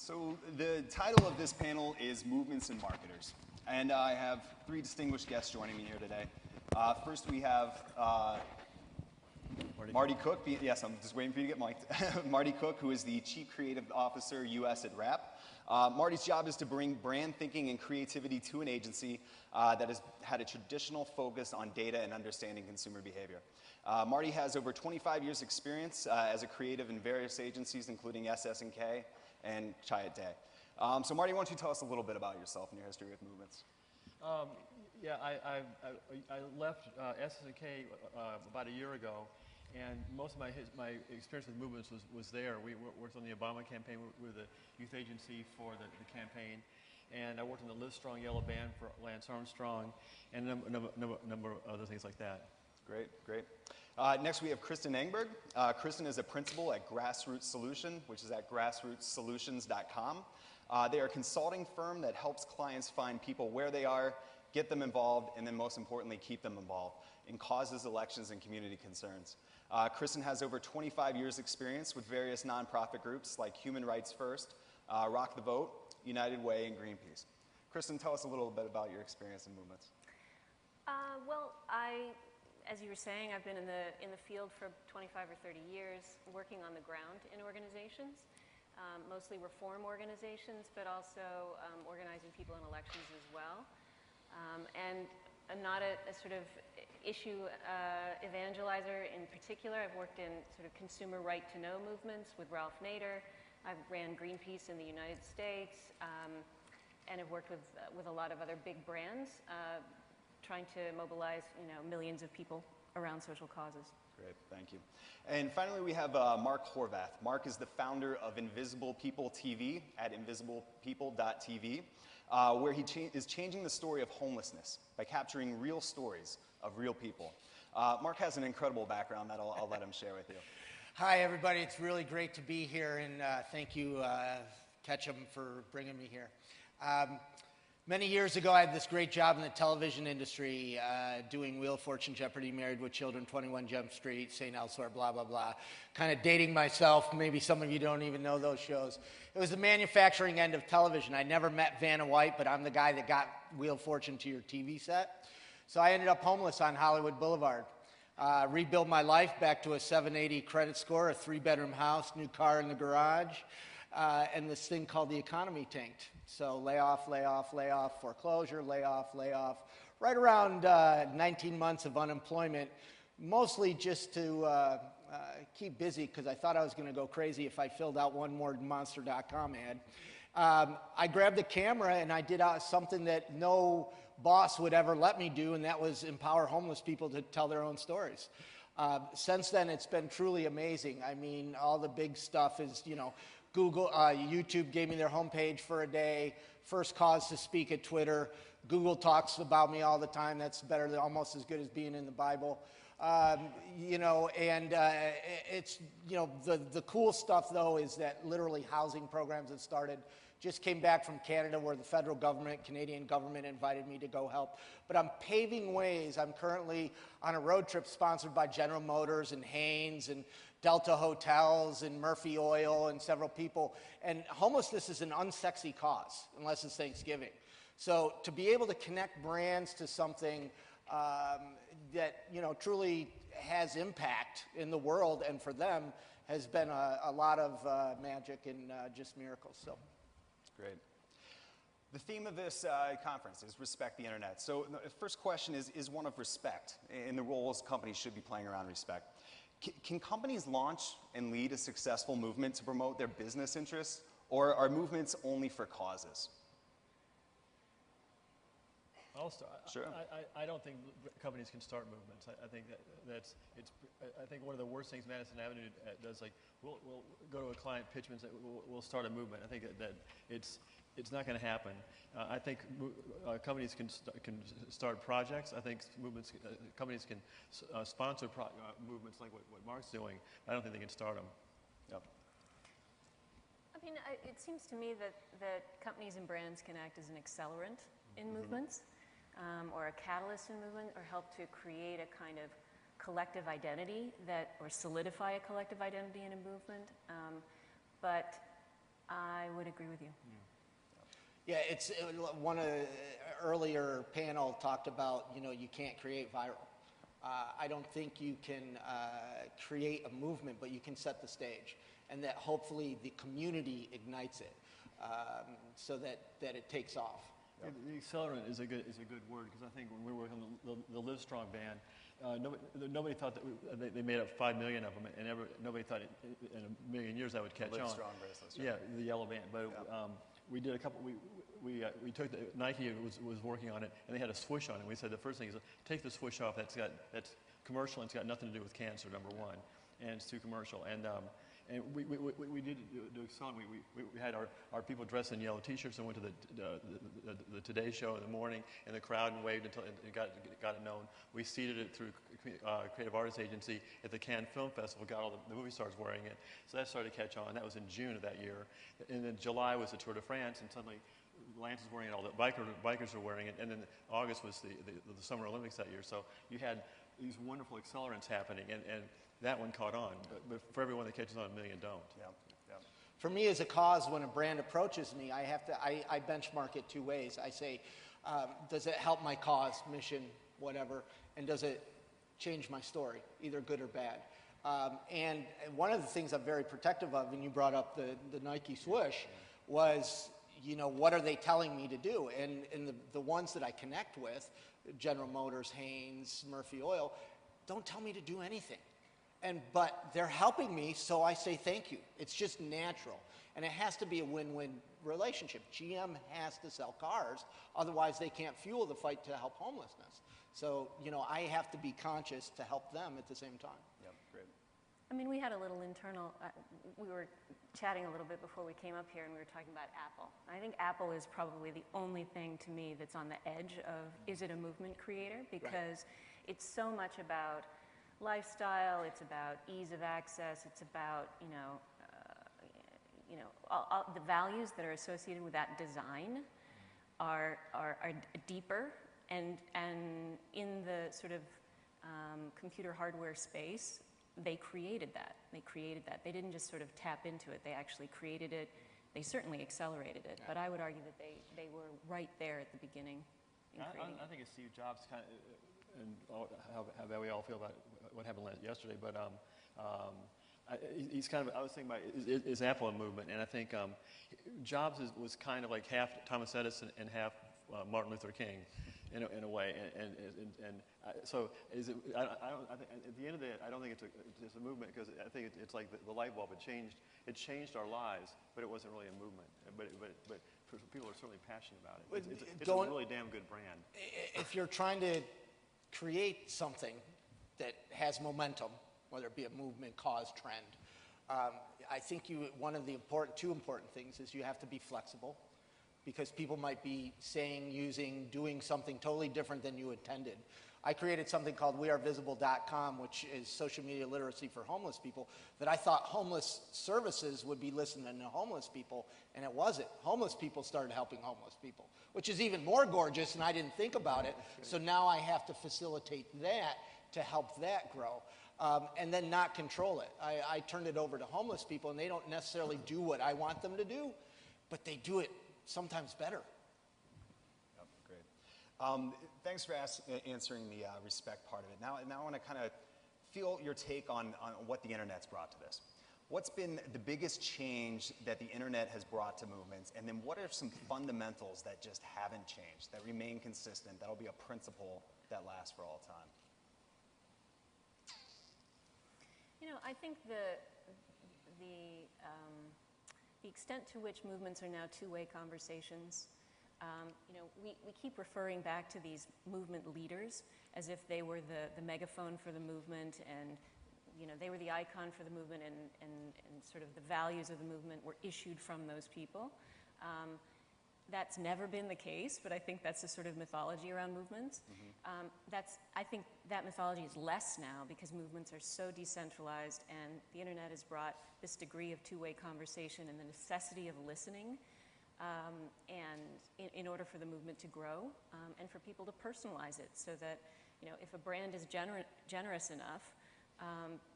So the title of this panel is Movements and Marketers. And I have three distinguished guests joining me here today. First we have Marty Cooke. Yes, I'm just waiting for you to get mic'd. Marty Cooke, who is the Chief Creative Officer, US at Wrap. Marty's job is to bring brand thinking and creativity to an agency that has had a traditional focus on data and understanding consumer behavior. Marty has over 25 years experience as a creative in various agencies, including SS&K and Chiat Day. So Marty, why don't you tell us a little bit about yourself and your history with movements? Yeah, I left SS&K about a year ago, and most of my experience with movements was there. We worked on the Obama campaign. We were the youth agency for the campaign, and I worked on the Live Strong Yellow Band for Lance Armstrong, and a number of other things like that. Great, great. Next we have Kristen Engberg. Kristen is a principal at Grassroots Solution, which is at grassrootssolutions.com. They are a consulting firm that helps clients find people where they are, get them involved, and then most importantly, keep them involved in causes, elections, and community concerns. Kristen has over 25 years experience with various nonprofit groups like Human Rights First, Rock the Vote, United Way, and Greenpeace. Kristen, tell us a little bit about your experience in movements. Well, as you were saying, I've been in the field for 25 or 30 years, working on the ground in organizations, mostly reform organizations, but also organizing people in elections as well. And I'm not a sort of issue evangelizer in particular. I've worked in sort of consumer right-to-know movements with Ralph Nader. I've ran Greenpeace in the United States, and have worked with a lot of other big brands, trying to mobilize, millions of people around social causes. Great, thank you. And finally, we have Mark Horvath. Mark is the founder of Invisible People TV at invisiblepeople.tv, where he is changing the story of homelessness by capturing real stories of real people. Mark has an incredible background that I'll let him share with you. Hi, everybody. It's really great to be here, and thank you, Ketchum, for bringing me here. Many years ago, I had this great job in the television industry, doing Wheel of Fortune, Jeopardy, Married with Children, 21 Jump Street, St. Elsewhere, blah, blah, blah. Kind of dating myself. Maybe some of you don't even know those shows. It was the manufacturing end of television. I never met Vanna White, but I'm the guy that got Wheel of Fortune to your TV set. So I ended up homeless on Hollywood Boulevard. Rebuilt my life back to a 780 credit score, a 3-bedroom house, new car in the garage, and this thing called the economy tanked. So layoff, layoff, layoff, foreclosure, layoff, layoff. Right around 19 months of unemployment, mostly just to keep busy, because I thought I was going to go crazy if I filled out one more Monster.com ad. I grabbed the camera and I did something that no boss would ever let me do, and that was empower homeless people to tell their own stories. Since then, it's been truly amazing. I mean, all the big stuff is, Google, YouTube gave me their homepage for a day, first cause to speak at Twitter. Google talks about me all the time. That's better than almost as good as being in the Bible. It's, the cool stuff though is that literally housing programs have started. Just came back from Canada where the federal government, Canadian government invited me to go help. But I'm paving ways. I'm currently on a road trip sponsored by General Motors and Haynes and Delta Hotels and Murphy Oil and several people. And homelessness is an unsexy cause, unless it's Thanksgiving. So to be able to connect brands to something that truly has impact in the world and for them has been a lot of magic and just miracles. So. Great. The theme of this conference is respect the internet. So the first question is one of respect in the roles companies should be playing around respect. Can companies launch and lead a successful movement to promote their business interests, or are movements only for causes? I'll start. Sure. I don't think companies can start movements. I think I think one of the worst things Madison Avenue does, like we'll go to a client, pitch them, and say we'll start a movement. I think that it's not going to happen. I think companies can start projects. I think companies can sponsor movements like what Mark's doing. I don't think they can start them. Yep. I mean, it seems to me that companies and brands can act as an accelerant in movements, or a catalyst in movement, or help to create a kind of collective identity or solidify a collective identity in a movement. But I would agree with you. Yeah, it's one of the earlier panel talked about, you know, you can't create viral. I don't think you can create a movement, but you can set the stage, and that hopefully the community ignites it so that it takes off. Yep. The accelerant is a good word, because I think when we were working on the Live Strong band, nobody thought that they made up 5 million of them, and nobody thought in a million years that would catch on. Live Strong bracelets. Yeah, the yellow band. But we did a couple. We took Nike was working on it, and they had a swoosh on it. We said the first thing is take the swoosh off. That's commercial, and it's got nothing to do with cancer. Number one, and it's too commercial. And we did do a song. We had our people dressed in yellow T-shirts and went to the Today Show in the morning, and the crowd and waved until it got it known. We seeded it through Creative Artists Agency at the Cannes Film Festival. Got all the movie stars wearing it, so that started to catch on. That was in June of that year, and then July was the Tour de France, and suddenly Lance was wearing it. All the bikers were wearing it, and then August was the Summer Olympics that year. So you had these wonderful accelerants happening, and that one caught on, but for everyone that catches on, a million don't. Yeah. For me as a cause, when a brand approaches me, I benchmark it two ways. I say, does it help my cause, mission, whatever, and does it change my story, either good or bad? And one of the things I'm very protective of, and you brought up the Nike swoosh, was, you know, what are they telling me to do? And the ones that I connect with, General Motors, Haynes, Murphy Oil, don't tell me to do anything. But they're helping me, so I say thank you. It's just natural. And it has to be a win-win relationship. GM has to sell cars, otherwise they can't fuel the fight to help homelessness. So, you know, I have to be conscious to help them at the same time. Yep, great. I mean, we had a little internal, we were chatting a little bit before we came up here, and we were talking about Apple. I think Apple is probably the only thing to me that's on the edge of, is it a movement creator? Because it's so much about lifestyle, it's about ease of access, it's about, all the values that are associated with that design are deeper, and in the sort of computer hardware space, they created that. They didn't just sort of tap into it, they actually created it. They certainly accelerated it, but I would argue that they were right there at the beginning in creating it. I think it's Steve Jobs kind of, and how bad we all feel about what happened yesterday, but he's kind of, I was thinking about, is Apple a movement? And I think Jobs was kind of like half Thomas Edison and half Martin Luther King in a way. So is it, I think at the end of the day, I don't think it's a movement, because I think it's like the light bulb. It changed our lives, but it wasn't really a movement. But people are certainly passionate about it. It's a really damn good brand. If you're trying to create something that has momentum, whether it be a movement, cause, trend, I think one of the two important things is you have to be flexible, because people might be saying, doing something totally different than you intended. I created something called wearevisible.com, which is social media literacy for homeless people, that I thought homeless services would be listening to homeless people, and it wasn't. Homeless people started helping homeless people, which is even more gorgeous, and I didn't think about it. So now I have to facilitate that to help that grow, and then not control it. I turned it over to homeless people, and they don't necessarily do what I want them to do, but they do it sometimes better. Yep, great. Thanks for answering the respect part of it. Now I want to kind of feel your take on what the internet's brought to this. What's been the biggest change that the internet has brought to movements, and then what are some fundamentals that just haven't changed, that remain consistent, that'll be a principle that lasts for all time? I think the extent to which movements are now two-way conversations, we keep referring back to these movement leaders as if they were the megaphone for the movement, and they were the icon for the movement, and sort of the values of the movement were issued from those people. That's never been the case, but I think that's the sort of mythology around movements. I think that mythology is less now, because movements are so decentralized, and the internet has brought this degree of two-way conversation and the necessity of listening, and in order for the movement to grow, and for people to personalize it, so that if a brand is generous enough,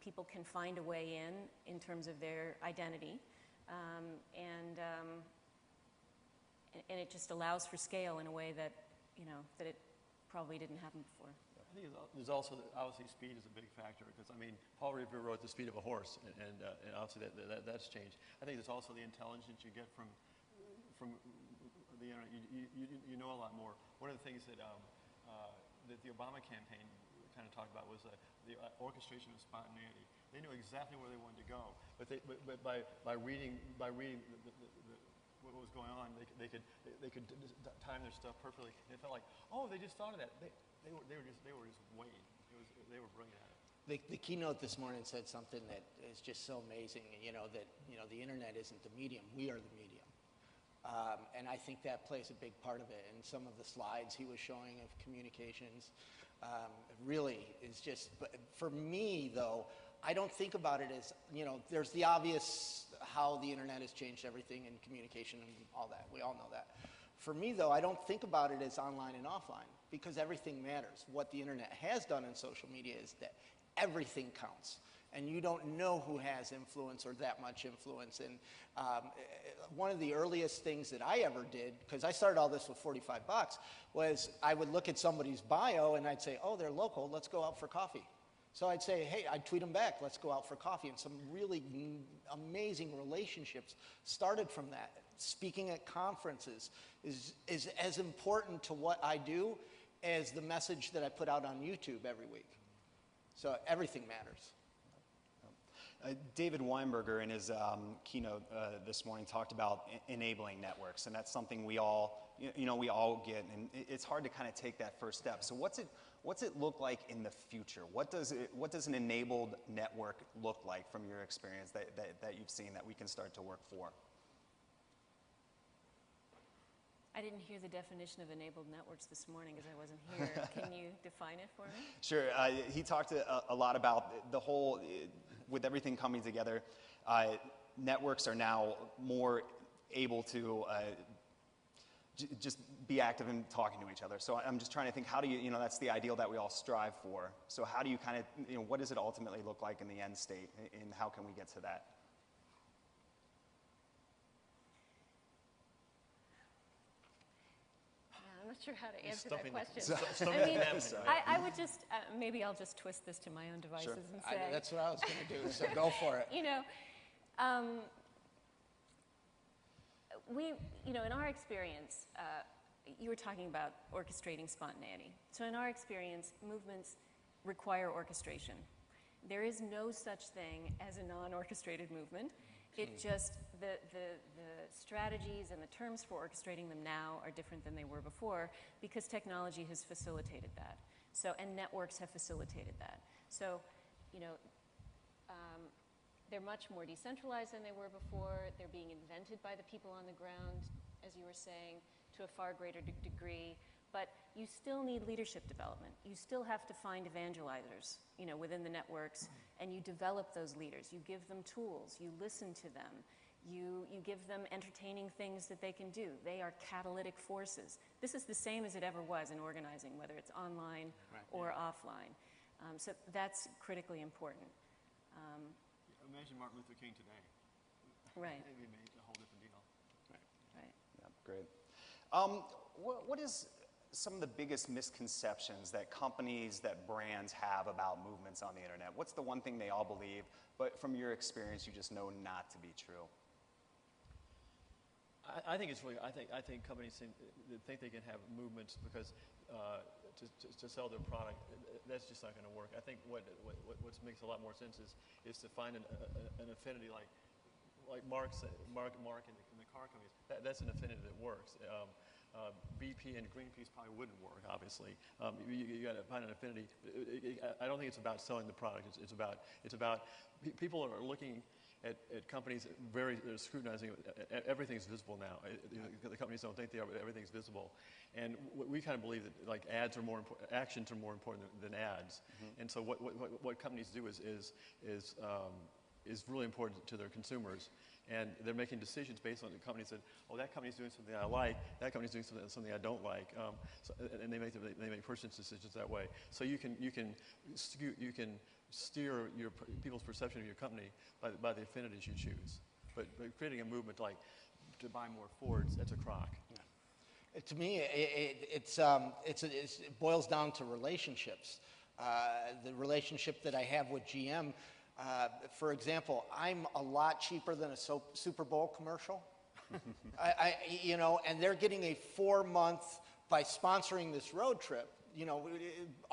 people can find a way in terms of their identity. And it just allows for scale in a way that, that it probably didn't happen before. I think there's also, obviously, speed is a big factor, because, I mean, Paul Revere wrote The Speed of a Horse, and obviously that's changed. I think there's also the intelligence you get from the internet. You know a lot more. One of the things that the Obama campaign kind of talked about was the orchestration of spontaneity. They knew exactly where they wanted to go, but by reading what was going on, they could time their stuff perfectly. And it felt like, oh, they just thought of that. They were just waiting. They were brilliant at it. The keynote this morning said something that is just so amazing. That the internet isn't the medium; we are the medium. And I think that plays a big part of it. And some of the slides he was showing of communications really is just. But for me, though, I don't think about it as, there's the obvious how the internet has changed everything in communication and all that. We all know that. For me, though, I don't think about it as online and offline, because everything matters. What the internet has done in social media is that everything counts. And you don't know who has influence or that much influence. And one of the earliest things that I ever did, because I started all this with $45, was I would look at somebody's bio and I'd say, oh, they're local, let's go out for coffee. So I'd say, hey, I'd tweet them back, let's go out for coffee. And some really amazing relationships started from that. Speaking at conferences is as important to what I do as the message that I put out on YouTube every week. So everything matters. David Weinberger in his keynote this morning talked about enabling networks, and that's something we all, we all get, and it's hard to kind of take that first step. So what's it look like in the future? What does an enabled network look like from your experience that you've seen that we can start to work for? I didn't hear the definition of enabled networks this morning because I wasn't here. Can you define it for me? Sure. He talked a lot about the whole, with everything coming together, networks are now more able to just be active in talking to each other. So I'm just trying to think, how do you, that's the ideal that we all strive for. So how do you kind of, what does it ultimately look like in the end state, and how can we get to that? I'm not sure how to answer that question. I would just, maybe I'll just twist this to my own devices and say. That's what I was going to do, so go for it. In our experience, you were talking about orchestrating spontaneity. So in our experience, movements require orchestration. There is no such thing as a non-orchestrated movement. It just, the strategies and the terms for orchestrating them now are different than they were before because technology has facilitated that. So, and networks have facilitated that. So, they're much more decentralized than they were before. They're being invented by the people on the ground, as you were saying, to a far greater degree. But you still need leadership development. You still have to find evangelizers, within the networks, and you develop those leaders. You give them tools. You listen to them. You give them entertaining things that they can do. They are catalytic forces. This is the same as it ever was in organizing, whether it's online or offline. So that's critically important. Imagine Martin Luther King today. Right. Maybe made a whole different deal. Right. Yeah, great. What is some of the biggest misconceptions that companies, that brands have about movements on the internet? What's the one thing they all believe, but from your experience, you just know not to be true? I think it's really. I think companies think they can have movements because to sell their product. That's just not going to work. I think what makes a lot more sense is to find an affinity like Mark in the car companies. That's an affinity that works. BP and Greenpeace probably wouldn't work. Obviously, you got to find an affinity. I don't think it's about selling the product. It's about people are looking at companies they're scrutinizing. Everything's visible now. The companies don't think they are, but everything's visible. And we kind of believe that like ads are more important, actions are more important than ads. Mm-hmm. And so what companies do is really important to their consumers. And they're making decisions based on the companies that, oh, that company's doing something I like, that company's doing something I don't like, and they make purchase decisions that way. So you can steer people's perception of your company by the affinities you choose. But creating a movement like to buy more Fords, that's a crock. Yeah. To me, it boils down to relationships. The relationship that I have with GM, for example, I'm a lot cheaper than a Super Bowl commercial. You know, and they're getting a 4-month, by sponsoring this road trip, you know,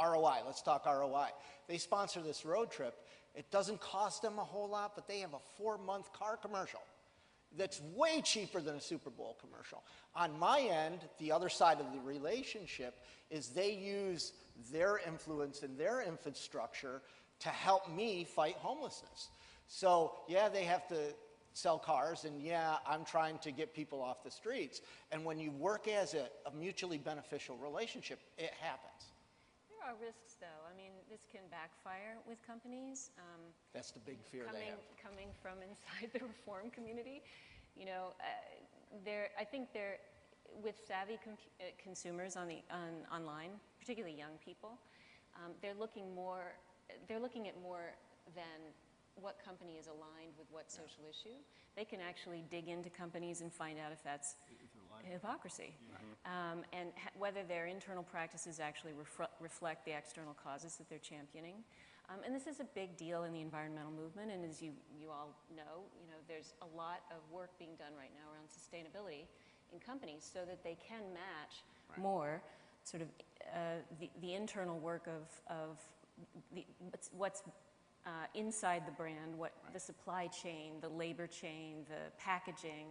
ROI, let's talk ROI. They sponsor this road trip. It doesn't cost them a whole lot, but they have a 4-month car commercial that's way cheaper than a Super Bowl commercial. On my end, the other side of the relationship is they use their influence and their infrastructure to help me fight homelessness. So yeah, they have to sell cars, and yeah, I'm trying to get people off the streets. And when you work as a mutually beneficial relationship, it happens. There are risks, though. I mean, this can backfire with companies. That's the big fear they have. Coming from inside the reform community, you know, I think with savvy consumers online, particularly young people, they're looking at more than what company is aligned with what social issue. They can actually dig into companies and find out if that's hypocrisy. And whether their internal practices actually reflect the external causes that they're championing. And this is a big deal in the environmental movement, and as you all know, there's a lot of work being done right now around sustainability in companies so that they can match more sort of the internal work of what's inside the brand, the supply chain, the labor chain, the packaging,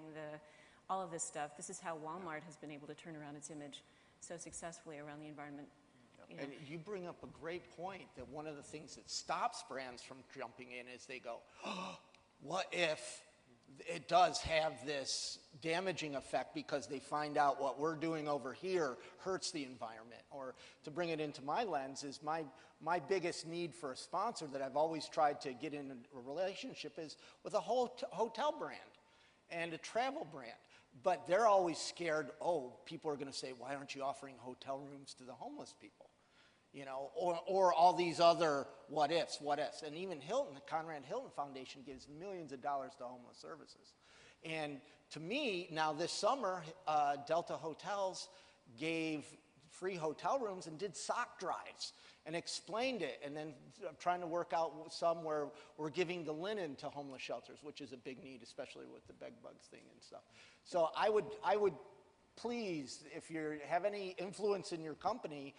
all of this stuff. This is how Walmart has been able to turn around its image so successfully around the environment. You know. And you bring up a great point that one of the things that stops brands from jumping in is they go, oh, what if it does have this damaging effect because they find out what we're doing over here hurts the environment? Or to bring it into my lens is my biggest need for a sponsor that I've always tried to get in a relationship is with a whole hotel brand and a travel brand. But they're always scared, oh, people are going to say, why aren't you offering hotel rooms to the homeless people? You know, or all these other what ifs. And even Hilton, the Conrad Hilton Foundation gives millions of dollars to homeless services. And to me, now this summer, Delta Hotels gave free hotel rooms and did sock drives and explained it. And then trying to work out some where we're giving the linen to homeless shelters, which is a big need, especially with the bed bugs thing and stuff. So I would please, if you have any influence in your company,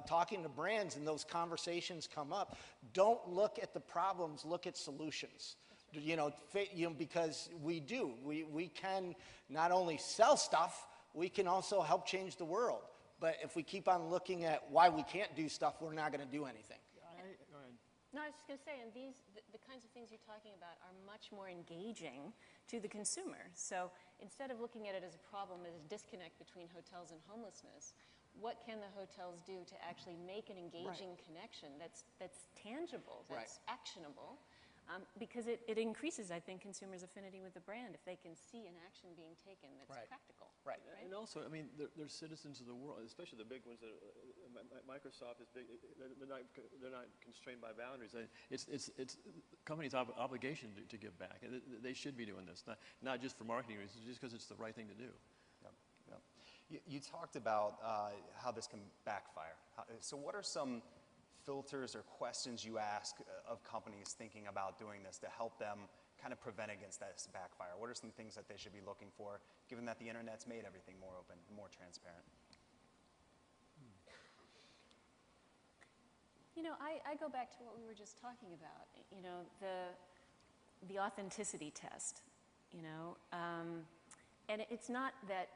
talking to brands and those conversations come up, don't look at the problems, look at solutions. Because we can not only sell stuff, we can also help change the world. But if we keep on looking at why we can't do stuff, we're not going to do anything. Go ahead. No, I was just going to say, and the kinds of things you're talking about are much more engaging to the consumer. So instead of looking at it as a problem, as a disconnect between hotels and homelessness, what can the hotels do to actually make an engaging connection that's tangible, that's actionable? Because it increases, I think, consumers' affinity with the brand if they can see an action being taken that's practical. Right. And also, I mean, they're citizens of the world, especially the big ones. Microsoft is big. They're not constrained by boundaries. It's companies' obligation to give back. They should be doing this, not just for marketing reasons, just because it's the right thing to do. You talked about how this can backfire. So what are some filters or questions you ask of companies thinking about doing this to help them kind of prevent against this backfire? What are some things that they should be looking for, given that the internet's made everything more open, more transparent? I go back to what we were just talking about, the authenticity test, and it's not that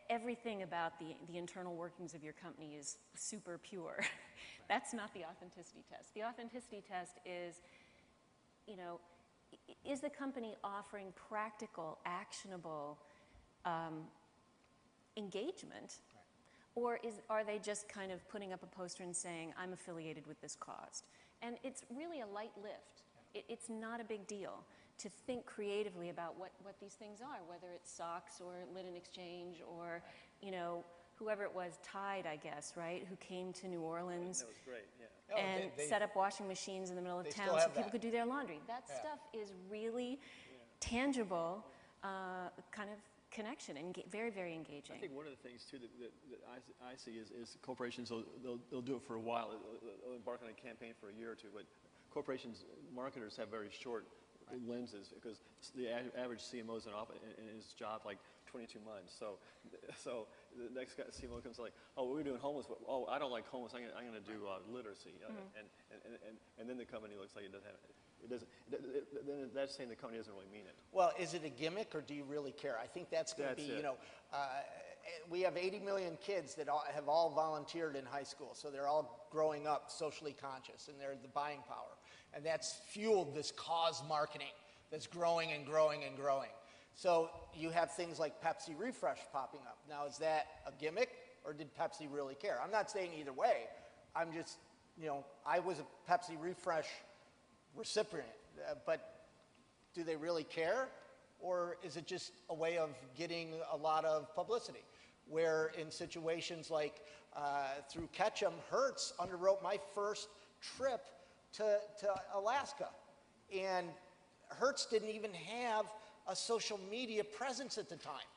everything about the internal workings of your company is super pure. That's not the authenticity test. The authenticity test is the company offering practical, actionable engagement? Or are they just kind of putting up a poster and saying, I'm affiliated with this cause? And it's really a light lift. It's not a big deal to think creatively about what these things are, whether it's socks or linen exchange or, whoever it was, Tide, I guess, right, who came to New Orleans. That was great, yeah. Oh, And set up washing machines in the middle of they town still so have people that. could do their laundry. That Yeah. stuff is really tangible, kind of connection, and very, very engaging. I think one of the things too that I see is corporations they'll do it for a while, they'll embark on a campaign for a year or two, but corporations, marketers have very short lenses because the average CMO is in his job like 22 months. So the next guy, CMO comes like, oh, we're doing homeless, but oh, I don't like homeless. I'm going to do literacy, and then the company looks like it doesn't have it. Then that's saying the company doesn't really mean it. Well, is it a gimmick or do you really care? I think that's going to be, That's it. we have 80 million kids that have all volunteered in high school. So they're all growing up socially conscious and they're the buying power. And that's fueled this cause marketing that's growing and growing and growing. So you have things like Pepsi Refresh popping up. Now, is that a gimmick or did Pepsi really care? I'm not saying either way. I'm just, I was a Pepsi Refresh recipient, but do they really care? Or is it just a way of getting a lot of publicity? Where in situations like through Ketchum, Hertz underwrote my first trip to Alaska. And Hertz didn't even have a social media presence at the time.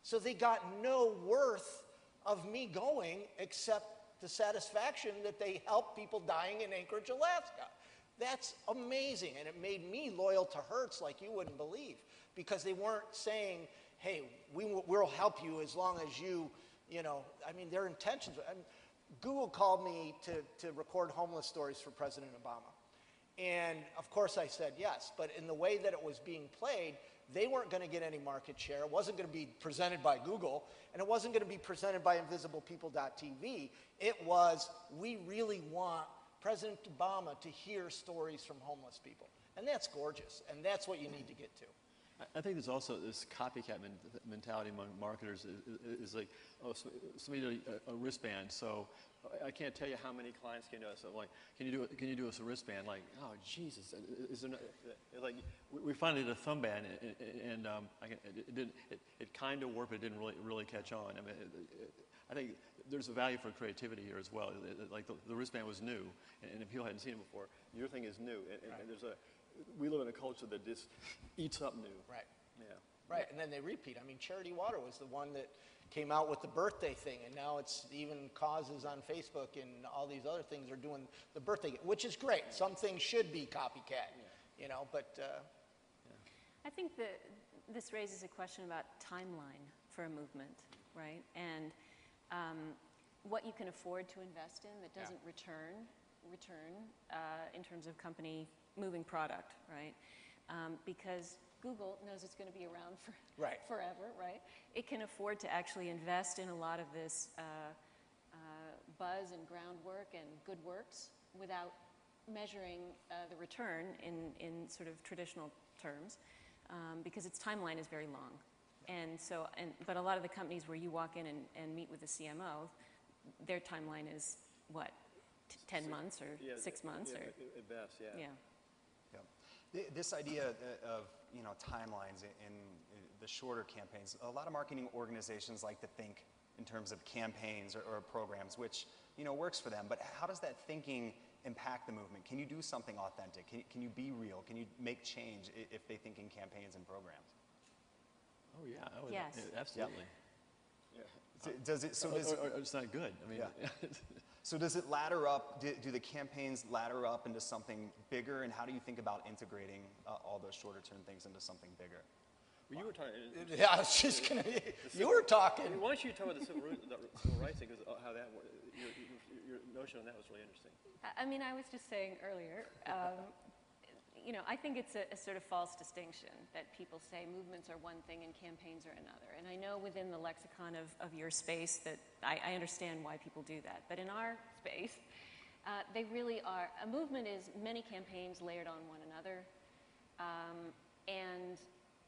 So they got no worth of me going except the satisfaction that they helped people dying in Anchorage, Alaska. That's amazing, and it made me loyal to Hertz like you wouldn't believe, because they weren't saying, hey, we'll help you as long as their intentions. Google called me to record homeless stories for President Obama. And of course I said yes, but in the way that it was being played, they weren't going to get any market share. It wasn't going to be presented by Google, and it wasn't going to be presented by InvisiblePeople.tv. It was, we really want President Obama to hear stories from homeless people. And that's gorgeous, and that's what you need to get to. I think there's also this copycat mentality among marketers is like, oh, somebody did a wristband, so I can't tell you how many clients came to us. So like, can you do us a wristband? Like, oh Jesus, is there no, like we finally did a thumb band, and it kind of worked, but it didn't really catch on. I mean, I think there's a value for creativity here as well. Like the wristband was new, and if people hadn't seen it before, your thing is new, and there's a. We live in a culture that just eats up new. Right. Yeah. Right, and then they repeat. I mean, Charity Water was the one that came out with the birthday thing, and now it's even causes on Facebook and all these other things are doing the birthday, which is great. Some things should be copycat, but... I think that this raises a question about timeline for a movement, right? And what you can afford to invest in that doesn't return in terms of company moving product, right? Because Google knows it's going to be around for forever, right? It can afford to actually invest in a lot of this buzz and groundwork and good works without measuring the return in sort of traditional terms, because its timeline is very long. And so, but a lot of the companies where you walk in and meet with the CMO, their timeline is what, 10 months or 6 months? Yeah, or at best, yeah. Yeah. This idea of timelines in the shorter campaigns, a lot of marketing organizations like to think in terms of campaigns or programs, which works for them. But how does that thinking impact the movement? Can you do something authentic? Can you be real? Can you make change if they think in campaigns and programs? Oh yeah, I would, Yes. absolutely. Yeah. Does it? So does or it's not good. I mean. Yeah. So does it ladder up? Do the campaigns ladder up into something bigger? And how do you think about integrating all those shorter term things into something bigger? Well, you were talking. Yeah, I was just going to... You were talking. Why don't you talk about the civil rights thing, because how that worked. Your notion on that was really interesting. I mean, I was just saying earlier, I think it's a sort of false distinction that people say movements are one thing and campaigns are another. And I know within the lexicon of your space that I understand why people do that. But in our space, they really are. A movement is many campaigns layered on one another. And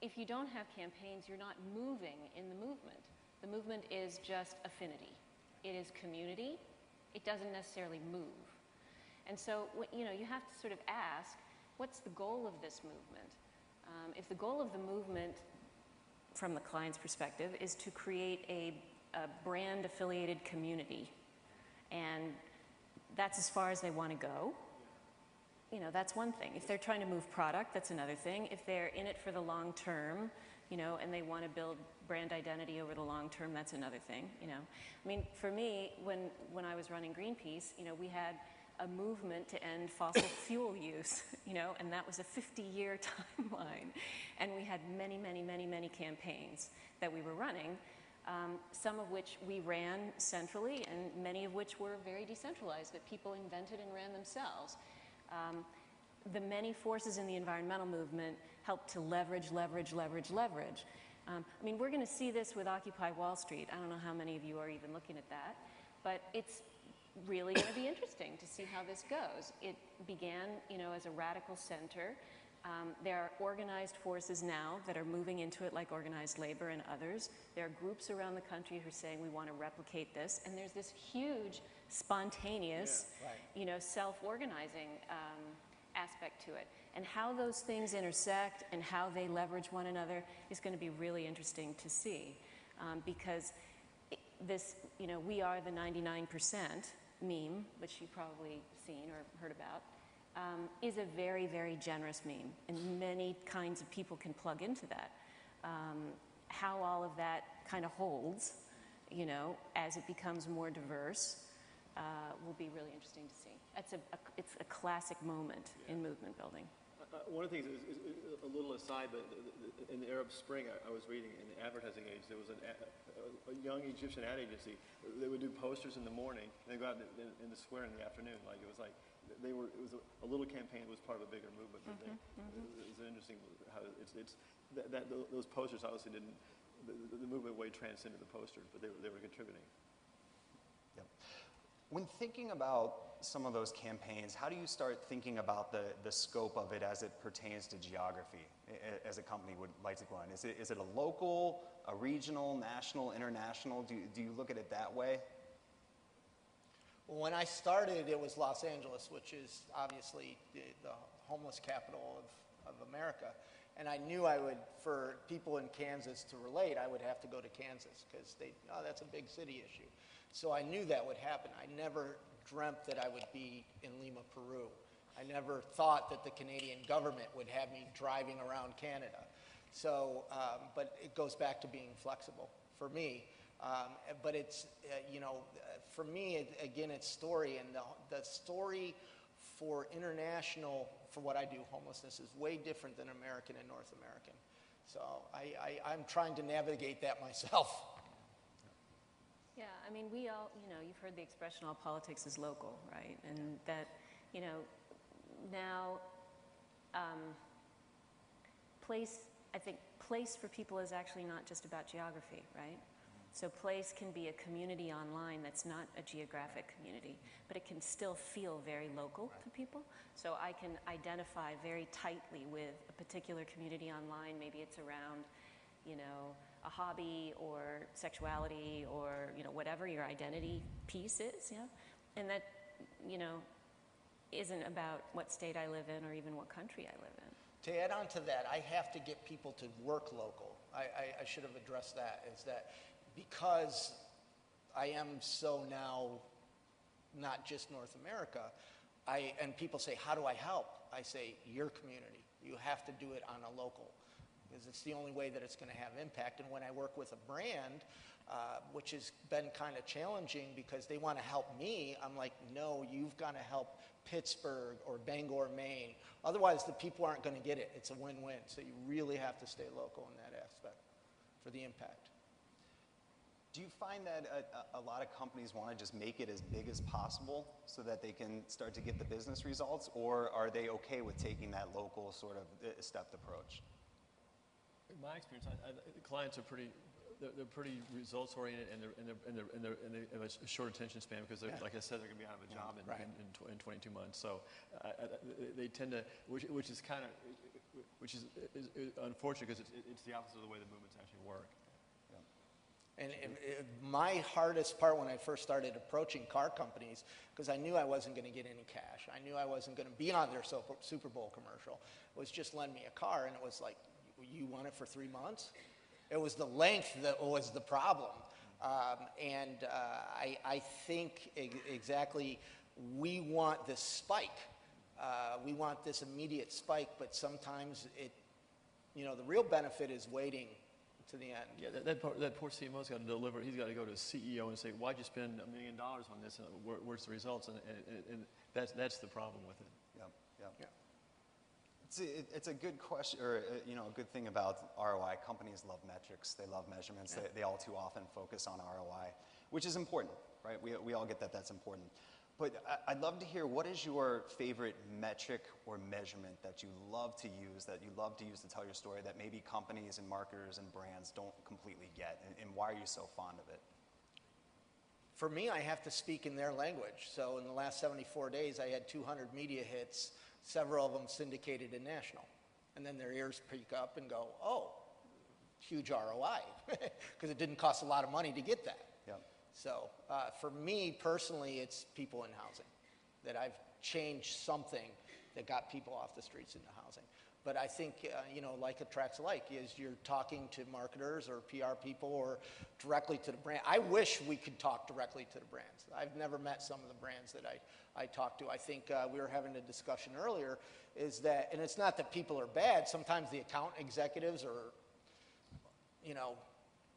if you don't have campaigns, you're not moving in the movement. The movement is just affinity. It is community. It doesn't necessarily move. And so, you have to sort of ask, what's the goal of this movement? If the goal of the movement, from the client's perspective, is to create a a brand-affiliated community, and that's as far as they want to go. You know, that's one thing. If they're trying to move product, that's another thing. If they're in it for the long term, you know, and they want to build brand identity over the long term, that's another thing, you know. I mean, for me, when I was running Greenpeace, you know, we had a movement to end fossil fuel use, you know, and that was a 50-year timeline. And we had many, many, many, many campaigns that we were running, some of which we ran centrally and many of which were very decentralized, that people invented and ran themselves. The many forces in the environmental movement helped to leverage. I mean, we're going to see this with Occupy Wall Street. I don't know how many of you are even looking at that, but it's really going to be interesting to see how this goes. It began, you know, as a radical center. There are organized forces now that are moving into it, like organized labor and others. There are groups around the country who are saying we want to replicate this, and there's this huge, spontaneous, you know, self-organizing aspect to it. And how those things intersect and how they leverage one another is going to be really interesting to see, because this, you know, we are the 99% meme, which you've probably seen or heard about, is a very, very generous meme, and many kinds of people can plug into that. How all of that kind of holds, you know, as it becomes more diverse, will be really interesting to see. It's a classic moment in movement building. One of the things is a little aside, but in the Arab Spring, I was reading in the advertising age, there was a young Egyptian ad agency. They would do posters in the morning, and they go out in the square in the afternoon. Like it was like it was a little campaign that was part of a bigger movement. But it's interesting how those posters obviously didn't. The movement way transcended the posters, but they were contributing. Yep. When thinking about some of those campaigns, how do you start thinking about the scope of it as it pertains to geography, as a company would like to go on? Is it a local, a regional, national, international? Do you look at it that way? Well, when I started, it was Los Angeles, which is obviously the homeless capital of America. And I knew I would, for people in Kansas to relate, I would have to go to Kansas because that's a big city issue. So I knew that would happen. I never dreamt that I would be in Lima, Peru. I never thought that the Canadian government would have me driving around Canada. So, but it goes back to being flexible for me. But it's, you know, for me, again, it's story. And the story for international, for what I do, homelessness, is way different than American and North American. So I'm trying to navigate that myself. Yeah, I mean, we all, you know, you've heard the expression, all politics is local, right? And that, you know, now, I think place for people is actually not just about geography, right? So place can be a community online that's not a geographic community, but it can still feel very local to people. So I can identify very tightly with a particular community online. Maybe it's around, you know, a hobby or sexuality or, you know, whatever your identity piece is, you know, and that, you know, isn't about what state I live in or even what country I live in. To add on to that, I have to get people to work local. I should have addressed that, is that because I am so now not just North America, and people say, how do I help? I say, your community. You have to do it on a local, because it's the only way that it's going to have impact. And when I work with a brand, which has been kind of challenging because they want to help me, I'm like, no, you've got to help Pittsburgh or Bangor, Maine. Otherwise, the people aren't going to get it. It's a win-win. So you really have to stay local in that aspect for the impact. Do you find that a lot of companies want to just make it as big as possible so that they can start to get the business results, or are they okay with taking that local sort of stepped approach? In my experience, clients are pretty results oriented, and they have a short attention span because, like I said, they're going to be out of a job in 22 months. So they tend to, which is unfortunate because it's the opposite of the way the movements actually work. And my hardest part when I first started approaching car companies, because I knew I wasn't going to get any cash, I knew I wasn't going to be on their Super Bowl commercial, was just lend me a car. And it was like, you want it for 3 months? It was the length that was the problem. I think exactly we want this spike. We want this immediate spike, but sometimes the real benefit is waiting to the end. Yeah, that poor CMO's got to deliver. He's got to go to his CEO and say, "Why'd you spend $1 million on this? And where's the results?" And that's the problem with it. Yeah. It's a good question, or a good thing about ROI. Companies love metrics. They love measurements. They all too often focus on ROI, which is important, right? We all get that that's important. But I'd love to hear, what is your favorite metric or measurement that you love to use to tell your story, that maybe companies and marketers and brands don't completely get, and why are you so fond of it? For me, I have to speak in their language. So in the last 74 days, I had 200 media hits, several of them syndicated and national. And then their ears peak up and go, oh, huge ROI, because it didn't cost a lot of money to get that. Yep. So for me personally, it's people in housing, that I've changed something that got people off the streets into housing. But I think, like attracts like, is you're talking to marketers or PR people or directly to the brand. I wish we could talk directly to the brands. I've never met some of the brands that I talk to. I think we were having a discussion earlier, is that, and it's not that people are bad, sometimes the account executives are,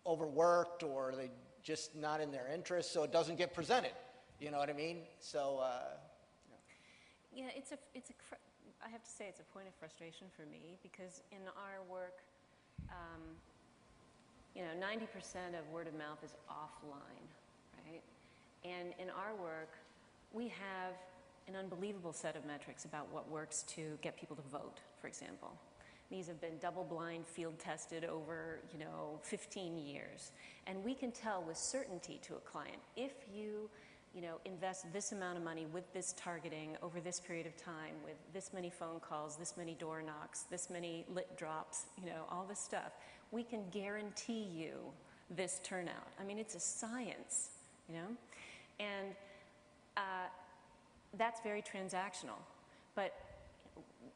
overworked, or they just not in their interest, so it doesn't get presented. You know what I mean? So, Yeah, I have to say it's a point of frustration for me, because in our work, 90% of word of mouth is offline, right? And in our work, we have an unbelievable set of metrics about what works to get people to vote, for example. These have been double-blind, field tested over, 15 years. And we can tell with certainty to a client, if you invest this amount of money with this targeting over this period of time, with this many phone calls, this many door knocks, this many lit drops, all this stuff, we can guarantee you this turnout. I mean, it's a science, And that's very transactional. But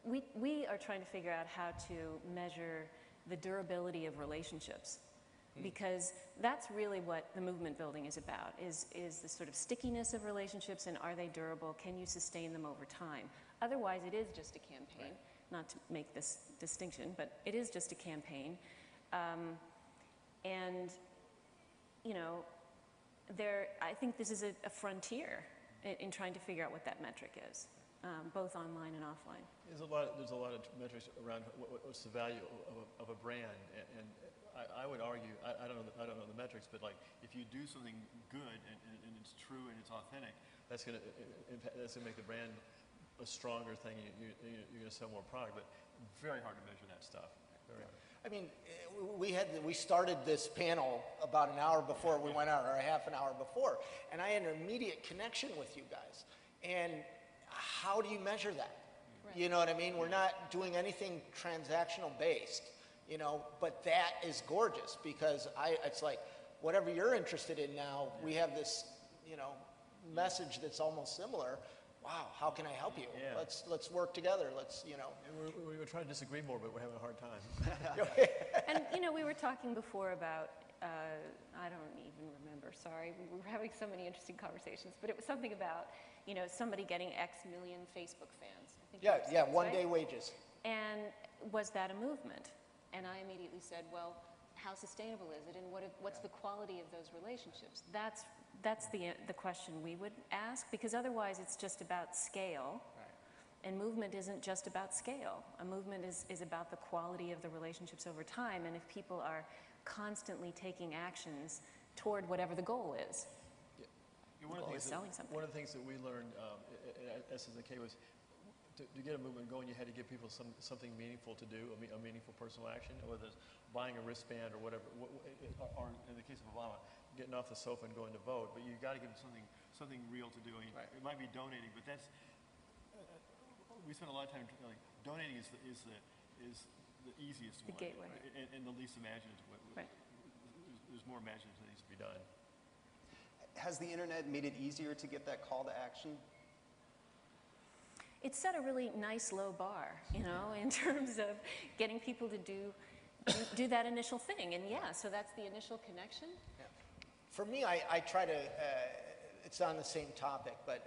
we are trying to figure out how to measure the durability of relationships, because that's really what the movement building is about, is the sort of stickiness of relationships, and are they durable? Can you sustain them over time? Otherwise, it is just a campaign, not to make this distinction, but it is just a campaign. I think this is a frontier in trying to figure out what that metric is, both online and offline. There's a lot of metrics around what's the value of a brand, and I would argue, I don't know the metrics, but like, if you do something good and it's true and it's authentic, that's gonna make the brand a stronger thing. You're gonna sell more product, but very hard to measure that stuff. Very hard. I mean, we started this panel about an hour before we went out, or a half an hour before, and I had an immediate connection with you guys. And how do you measure that? Right. You know what I mean? We're not doing anything transactional based, but that is gorgeous, because it's like, whatever you're interested in now, we have this, message that's almost similar. Wow, how can I help you? Yeah. Let's work together. And we were trying to disagree more, but we're having a hard time. And we were talking before about, I don't even remember, sorry. We were having so many interesting conversations, but it was something about, somebody getting X million Facebook fans. I think yeah, one-day wages. And was that a movement? And I immediately said, well, how sustainable is it, and what's the quality of those relationships? That's the question we would ask, because otherwise it's just about scale. Right. And movement isn't just about scale. A movement is about the quality of the relationships over time, and if people are constantly taking actions toward whatever the goal is. Yeah. One of the things that we learned at SNK was to get a movement going, you had to give people something meaningful to do, a meaningful personal action, whether it's buying a wristband or whatever, or in the case of Obama, getting off the sofa and going to vote. But you got to give them something real to do. I mean, right. It might be donating, but that's we spend a lot of time donating is the easiest one, gateway, and the least imaginative. Right. There's more imaginative that needs to be done. Has the internet made it easier to get that call to action? It set a really nice low bar, in terms of getting people to do that initial thing. And yeah, so that's the initial connection. Yeah. For me, I try to, it's on the same topic, but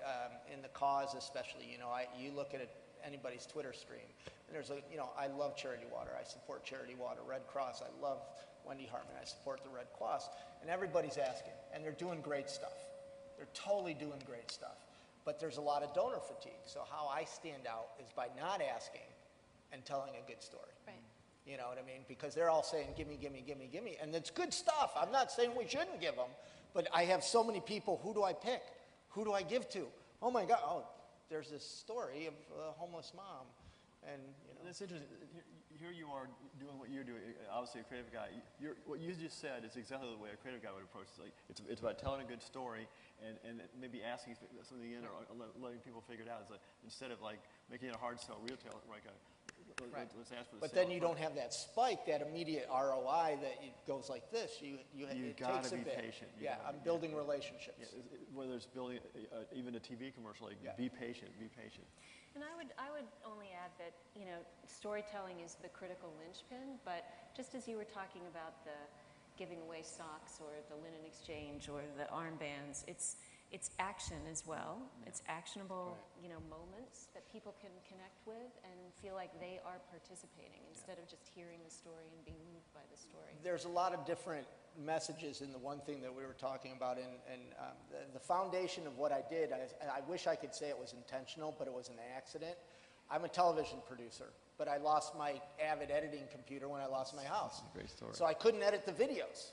in the cause especially, you know, you look at anybody's Twitter stream, and there's a, you know, I love Charity Water. I support Charity Water. Red Cross, I love Wendy Hartman. I support the Red Cross. And everybody's asking, and they're doing great stuff. They're totally doing great stuff. But there's a lot of donor fatigue. So how I stand out is by not asking and telling a good story. Right. You know what I mean? Because they're all saying, gimme, gimme, gimme, gimme. And it's good stuff. I'm not saying we shouldn't give them. But I have so many people, who do I pick? Who do I give to? Oh my God, oh, there's this story of a homeless mom. And, you know. It's interesting. Here you are doing what you're doing. Obviously, a creative guy. What you just said is exactly the way a creative guy would approach it. Like, it's about telling a good story and maybe asking something in or letting people figure it out. It's like, instead of like making it a hard sell retail, like Right. let's ask for the But sale then you first. don't have that spike, that immediate ROI that it goes like this. You It gotta takes a be bit. patient. Yeah, I'm building relationships. Yeah, whether it's building even a TV commercial, like Yeah. be patient, be patient. And I would only add that, you know, storytelling is the critical linchpin, but just as you were talking about the giving away socks or the linen exchange or the armbands, it's action as well. It's actionable, you know, moments that people can connect with and feel like they are participating instead of just hearing the story and being moved by the story. There's a lot of different messages in the one thing that we were talking about, and the foundation of what I did, I wish I could say it was intentional, but it was an accident. I'm a television producer, but I lost my Avid editing computer when I lost my house. That's a great story. So I couldn't edit the videos.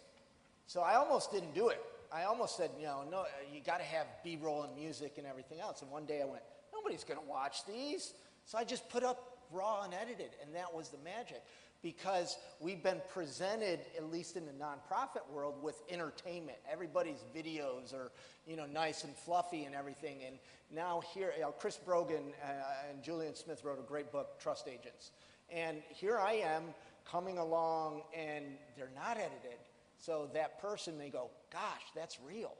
So I almost didn't do it. I almost said, you know, no, you got to have B-roll and music and everything else. And one day I went, nobody's going to watch these. So I just put up raw and edited, and that was the magic. Because we've been presented, at least in the nonprofit world, with entertainment. Everybody's videos are, you know, nice and fluffy and everything. And now here, you know, Chris Brogan and Julian Smith wrote a great book, Trust Agents. And here I am coming along, and they're not edited. So that person, they go, gosh, that's real.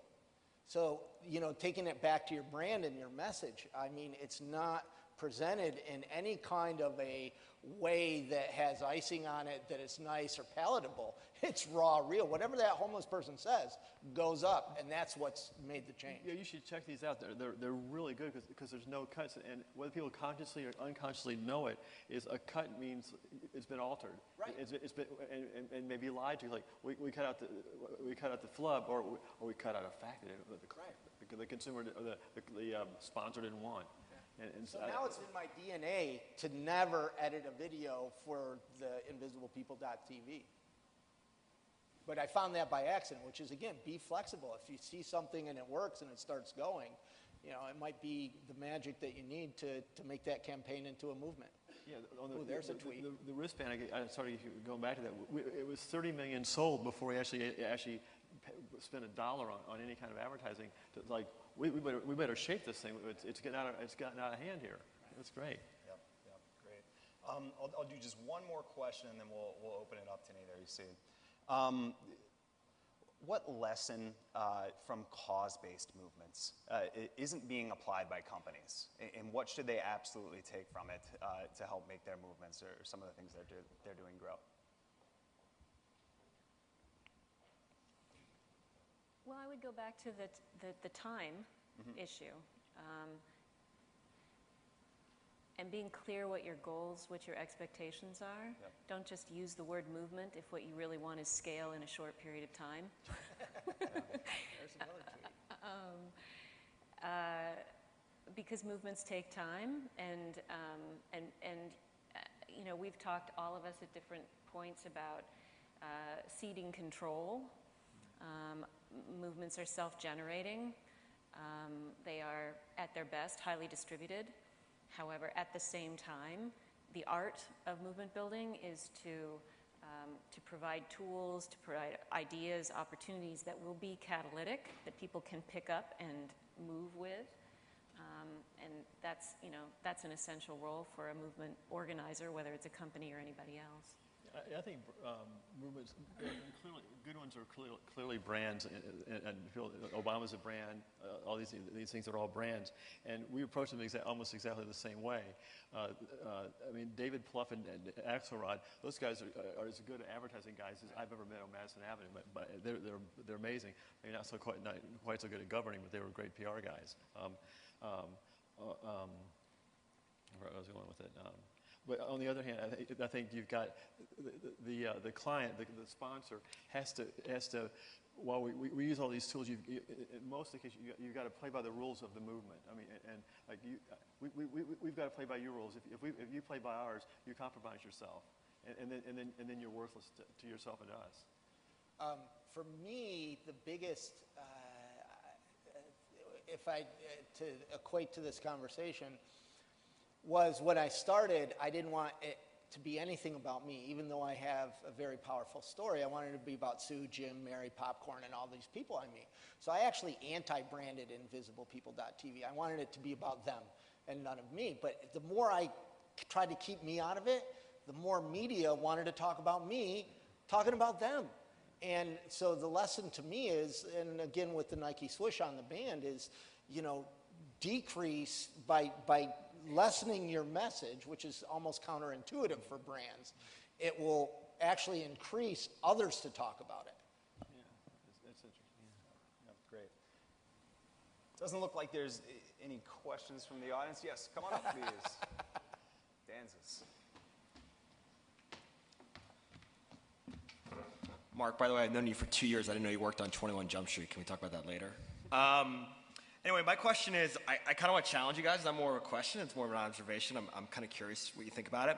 So, you know, taking it back to your brand and your message, I mean, it's not presented in any kind of a way that has icing on it, that it's nice or palatable. It's raw, real. Whatever that homeless person says goes up, and that's what's made the change. Yeah, you should check these out. They're really good because there's no cuts, and whether people consciously or unconsciously know it, is a cut means it's been altered. Right. It's been and maybe lied to. Like we cut out the flub, or we cut out a fact that the consumer or the sponsor didn't want. And So now it's in my DNA to never edit a video for the invisiblepeople.tv. But I found that by accident, which is, again, be flexible. If you see something and it works and it starts going, you know, it might be the magic that you need to make that campaign into a movement. yeah, Ooh, there's a tweet. The wristband. I started going back to that. It was 30 million sold before we actually spent $1 on any kind of advertising. Like we better shape this thing. It's gotten out of hand here. That's great. Yep, great. I'll do just one more question, and then we'll open it up to any that you see. What lesson from cause-based movements isn't being applied by companies, and what should they absolutely take from it to help make their movements or some of the things they're doing grow? Well, I would go back to the time issue. And being clear what your goals, what your expectations are. Yep. Don't just use the word movement if what you really want is scale in a short period of time. There's another tweet. Because movements take time, and you know, we've talked, all of us at different points, about ceding control. Movements are self-generating. They are, at their best, highly distributed. However, at the same time, the art of movement building is to provide tools, to provide ideas, opportunities that will be catalytic, that people can pick up and move with. And that's, you know, that's an essential role for a movement organizer, whether it's a company or anybody else. I think movements, clearly, good ones are clearly brands, and Obama's a brand. All these things are all brands, and we approach them almost exactly the same way. I mean, David Plouffe and Axelrod, those guys are as good advertising guys as I've ever met on Madison Avenue. But they're amazing. They're not quite so good at governing, but they were great PR guys. Where I was going with it. But on the other hand, I think you've got the client, the sponsor has to. While we use all these tools, in most of the cases, you've got to play by the rules of the movement. I mean, and like we've got to play by your rules. If you play by ours, you compromise yourself, and then you're worthless to yourself and to us. For me, the biggest, to equate to this conversation, was when I started, I didn't want it to be anything about me, even though I have a very powerful story. I wanted it to be about Sue, Jim, Mary, Popcorn, and all these people I meet. So I actually anti-branded InvisiblePeople.tv. I wanted it to be about them and none of me. But the more I tried to keep me out of it, the more media wanted to talk about me, talking about them. And so the lesson to me is, and again with the Nike swoosh on the band, is, decrease by lessening your message, which is almost counterintuitive for brands. It will actually increase others to talk about it. Yeah, that's interesting. Yeah, great. Doesn't look like there's any questions from the audience. Yes, come on up, please. Danzas. Mark, by the way, I've known you for 2 years. I didn't know you worked on 21 Jump Street. Can we talk about that later? Anyway, my question is, I kind of want to challenge you guys. It's not more of a question. It's more of an observation. I'm kind of curious what you think about it.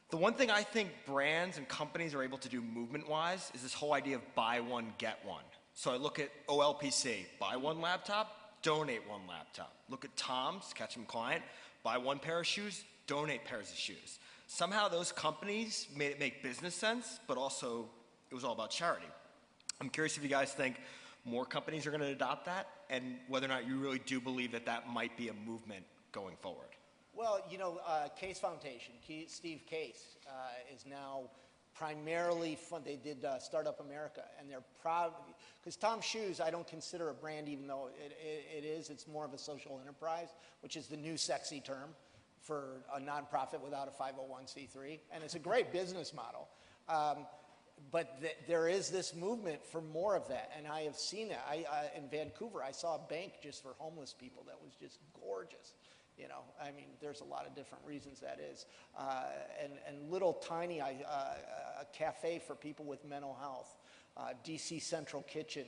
The one thing I think brands and companies are able to do movement-wise is this whole idea of buy one, get one. So I look at OLPC, buy one laptop, donate one laptop. Look at Tom's, Ketchum client, buy one pair of shoes, donate pairs of shoes. Somehow those companies made it make business sense, but also it was all about charity. I'm curious if you guys think more companies are going to adopt that, and whether or not you really do believe that that might be a movement going forward. Well, Case Foundation, Steve Case, is now primarily they did Startup America, and they're proud, because Tom's Shoes I don't consider a brand, even though it is. It's more of a social enterprise, which is the new sexy term for a nonprofit without a 501c3, and it's a great business model. But there is this movement for more of that, and I have seen it. In Vancouver, I saw a bank just for homeless people that was just gorgeous. I mean, there's a lot of different reasons that is. And little tiny, a cafe for people with mental health. DC Central Kitchen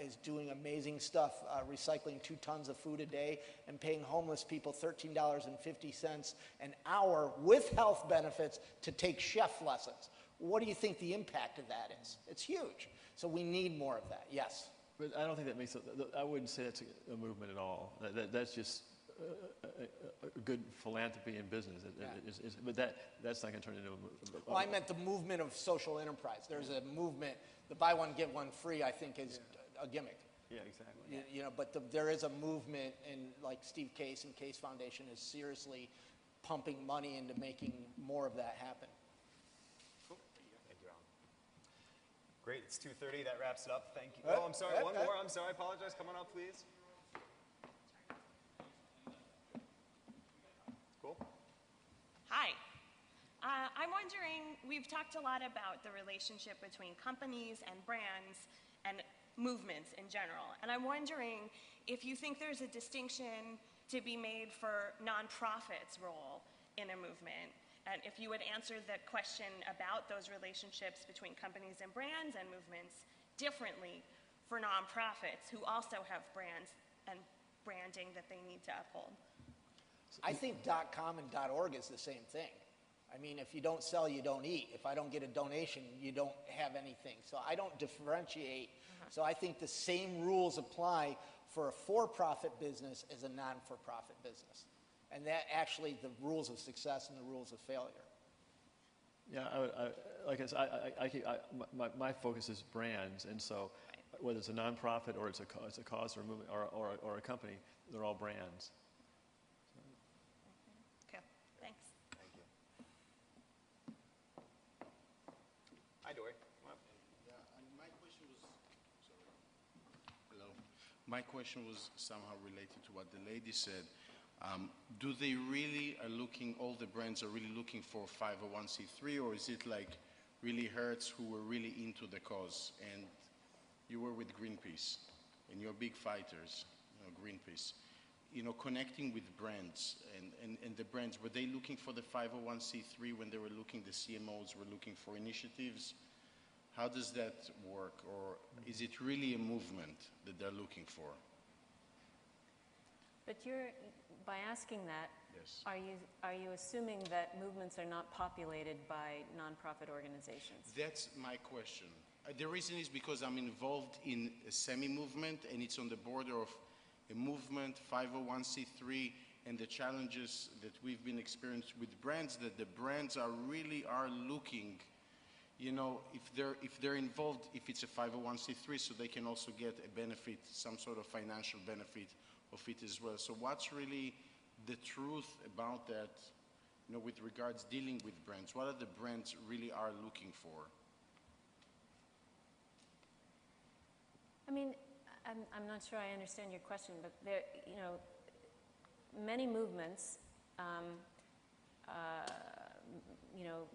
is doing amazing stuff, recycling 2 tons of food a day and paying homeless people $13.50 an hour with health benefits to take chef lessons. What do you think the impact of that is? It's huge. So we need more of that, yes. But I don't think that makes it, I wouldn't say that's a movement at all. That's just a good philanthropy in business. Yeah. But that's not going to turn into a movement. Well, I meant the movement of social enterprise. There's a movement, the buy one, get one free, I think, is a gimmick. Yeah, exactly. But there is a movement, and like Steve Case and Case Foundation is seriously pumping money into making more of that happen. Great, it's 2:30, that wraps it up, thank you. Oh, I'm sorry, one more, I'm sorry, I apologize, come on up, please. Cool. Hi. I'm wondering, we've talked a lot about the relationship between companies and brands and movements in general, and I'm wondering if you think there's a distinction to be made for nonprofits' role in a movement. And if you would answer the question about those relationships between companies and brands and movements differently for nonprofits who also have brands and branding that they need to uphold. I think .com and .org is the same thing. I mean, if you don't sell, you don't eat. If I don't get a donation, you don't have anything. So I don't differentiate. So I think the same rules apply for a for-profit business as a non-for-profit business. And that actually, the rules of success and the rules of failure. Yeah, like I said, my focus is brands, and so whether it's a nonprofit or it's a cause or a movement or a company, they're all brands. Okay, thanks. Thank you. My question was somehow related to what the lady said. Do they really are looking, all the brands are really looking for 501c3, or is it like really Hertz who were really into the cause? And you were with Greenpeace, and you're big fighters, Greenpeace. Connecting with brands and the brands, were they looking for the 501c3 when they were looking, the CMOs were looking for initiatives? How does that work? Or is it really a movement that they're looking for? But by asking that, Yes. are you assuming that movements are not populated by nonprofit organizations? That's my question. The reason is because I'm involved in a semi-movement, and it's on the border of a movement, 501c3, and the challenges that we've been experiencing with brands, that the brands are looking, if they're involved, if it's a 501c3, so they can also get a benefit, some sort of financial benefit of it as well. So what's really the truth about that, with regards dealing with brands? What are the brands really are looking for? I mean, I'm not sure I understand your question, but there, many movements,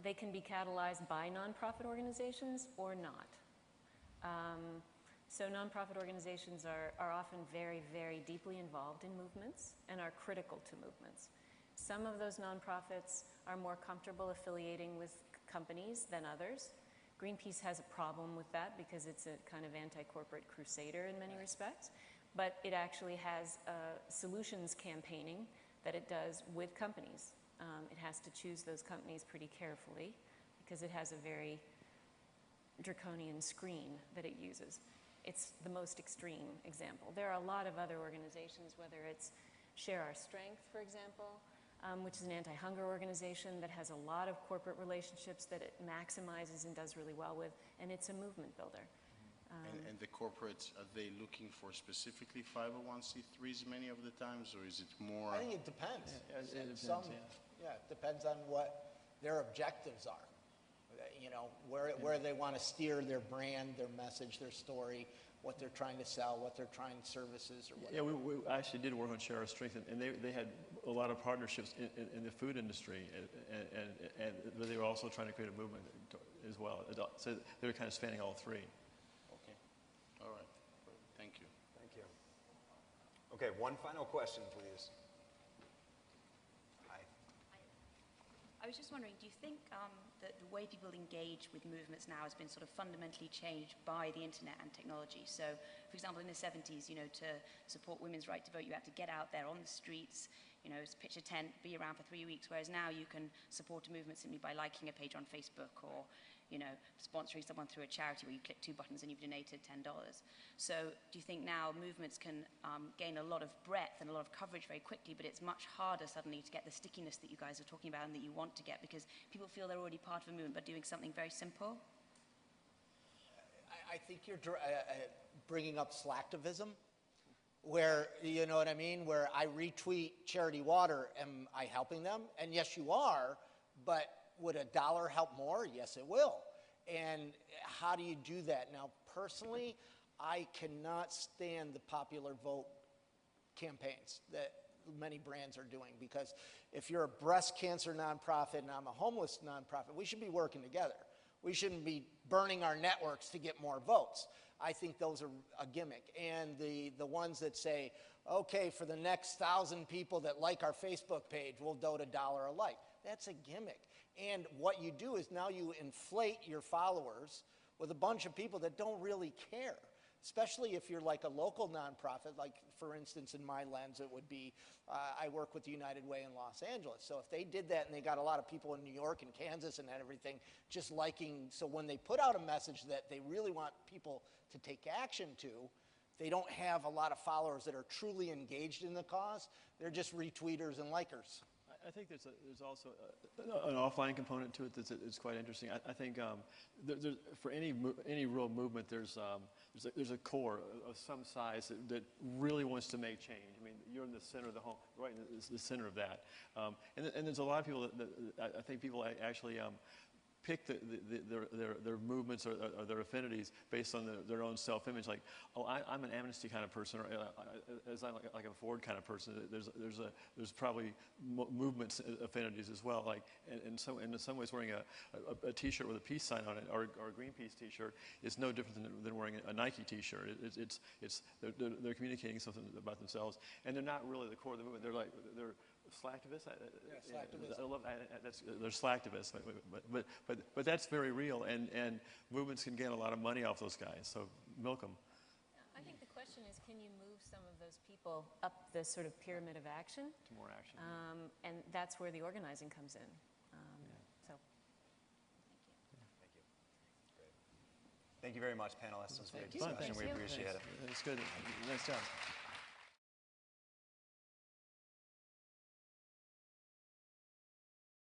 they can be catalyzed by nonprofit organizations or not. So nonprofit organizations are often very, very deeply involved in movements and are critical to movements. Some of those nonprofits are more comfortable affiliating with companies than others. Greenpeace has a problem with that because it's a kind of anti-corporate crusader in many respects, but it actually has solutions campaigning that it does with companies. It has to choose those companies pretty carefully because it has a very draconian screen that it uses. It's the most extreme example. There are a lot of other organizations, whether it's Share Our Strength, for example, which is an anti-hunger organization that has a lot of corporate relationships that it maximizes and does really well with, and it's a movement builder. And the corporates, are they looking for specifically 501c3s many of the times, or is it more? I think it depends. Yeah, it depends, It depends on what their objectives are. Where they want to steer their brand, their message, their story, what they're trying to sell, what they're trying services or whatever. Yeah, we actually did work on Share Our Strength, and they had a lot of partnerships in the food industry, and they were also trying to create a movement as well. So they were kind of spanning all three. Okay. All right. Thank you. Thank you. Okay, one final question, please. Hi. I was just wondering, do you think that the way people engage with movements now has been sort of fundamentally changed by the internet and technology? So, for example, in the 70s, to support women's right to vote, you had to get out there on the streets, pitch a tent, be around for 3 weeks, whereas now you can support a movement simply by liking a page on Facebook or, sponsoring someone through a charity where you click 2 buttons and you've donated $10. So do you think now movements can gain a lot of breadth and a lot of coverage very quickly, but it's much harder suddenly to get the stickiness that you guys are talking about and that you want to get because people feel they're already part of a movement but doing something very simple? I think you're bringing up slacktivism, where, you know what I mean, where I retweet Charity Water, am I helping them? And yes, you are, but would $1 help more? Yes, it will. And how do you do that? Now, personally, I cannot stand the popular vote campaigns that many brands are doing, because if you're a breast cancer nonprofit and I'm a homeless nonprofit, we should be working together. We shouldn't be burning our networks to get more votes. I think those are a gimmick. And the ones that say, okay, for the next 1,000 people that like our Facebook page, we'll dote $1 a like. That's a gimmick. And what you do is now you inflate your followers with a bunch of people that don't really care, especially if you're like a local nonprofit. Like, for instance, in my lens, it would be, I work with the United Way in Los Angeles. So if they did that and they got a lot of people in New York and Kansas and everything just liking, so when they put out a message that they really want people to take action to, they don't have a lot of followers that are truly engaged in the cause. They're just retweeters and likers. I think there's also an offline component to it that's quite interesting. I think for any real movement, there's a core of some size that really wants to make change. I mean, you're in the center of the home, right in the center of that. And there's a lot of people that I think people actually pick their movements or their affinities based on their own self-image. Like, oh, I'm an Amnesty kind of person, or as I'm like a Ford kind of person. There's probably movements affinities as well. Like, and in some ways, wearing a T-shirt with a peace sign on it, or a Greenpeace T-shirt, is no different than wearing a Nike T-shirt. They're communicating something about themselves, and they're not really the core of the movement. They're slacktivists. Slacktivists. I love they're slacktivists, but that's very real, and movements can gain a lot of money off those guys. So milk them. I think the question is, can you move some of those people up the sort of pyramid of action? To more action. And that's where the organizing comes in. So. Thank you very much, panelists. It was a great Fun. discussion. We Thank you. appreciate it. It's good. Nice job.